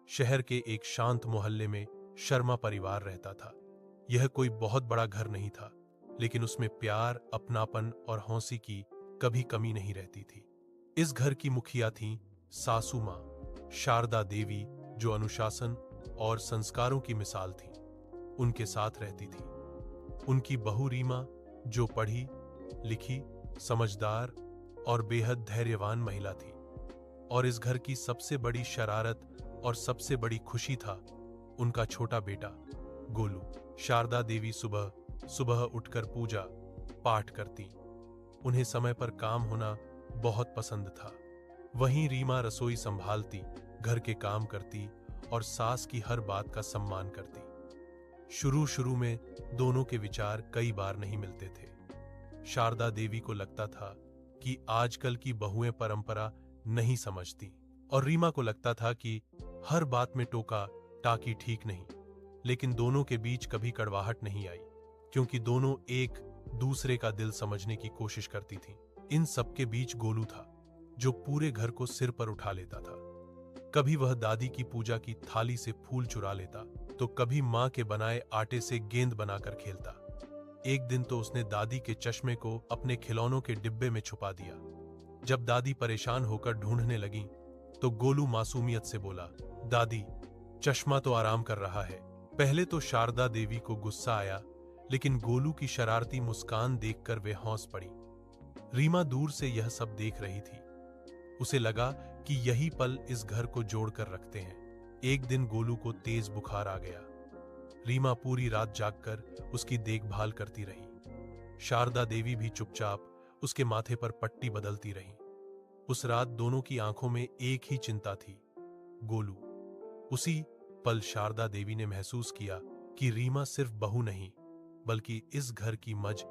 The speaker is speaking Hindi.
शहर के एक शांत मोहल्ले में शर्मा परिवार रहता था। यह कोई बहुत बड़ा घर नहीं था, लेकिन उसमें प्यार, अपनापन और हौंसी की कभी कमी नहीं रहती थी। इस घर की मुखिया थीं सासू माँ शारदा देवी, जो अनुशासन और संस्कारों की मिसाल थी। उनके साथ रहती थी उनकी बहू रीमा, जो पढ़ी लिखी, समझदार और बेहद धैर्यवान महिला थी। और इस घर की सबसे बड़ी शरारत और सबसे बड़ी खुशी था उनका छोटा बेटा गोलू। शारदा देवी सुबह सुबह उठकर पूजा पाठ करती। उन्हें समय पर काम होना बहुत पसंद था। वहीं रीमा रसोई संभालती, घर के काम करती और सास की हर बात का सम्मान करती। शुरू शुरू में दोनों के विचार कई बार नहीं मिलते थे। शारदा देवी को लगता था कि आजकल की बहुएं परंपरा नहीं समझती, और रीमा को लगता था कि हर बात में टोका टाकी ठीक नहीं। लेकिन दोनों के बीच कभी कड़वाहट नहीं आई, क्योंकि दोनों एक दूसरे का दिल समझने की कोशिश करती थीं। इन सबके बीच गोलू था, जो पूरे घर को सिर पर उठा लेता था। कभी वह दादी की पूजा की थाली से फूल चुरा लेता, तो कभी मां के बनाए आटे से गेंद बनाकर खेलता। एक दिन तो उसने दादी के चश्मे को अपने खिलौनों के डिब्बे में छुपा दिया। जब दादी परेशान होकर ढूंढने लगी, तो गोलू मासूमियत से बोला, दादी, चश्मा तो आराम कर रहा है। पहले तो शारदा देवी को गुस्सा आया, लेकिन गोलू की शरारती मुस्कान देखकर वे हौंस पड़ी। रीमा दूर से यह सब देख रही थी। उसे लगा कि यही पल इस घर को जोड़कर रखते हैं। एक दिन गोलू को तेज बुखार आ गया। रीमा पूरी रात जागकर उसकी देखभाल करती रही। शारदा देवी भी चुपचाप उसके माथे पर पट्टी बदलती रही। उस रात दोनों की आंखों में एक ही चिंता थी, गोलू। उसी पल शारदा देवी ने महसूस किया कि रीमा सिर्फ बहू नहीं, बल्कि इस घर की मझ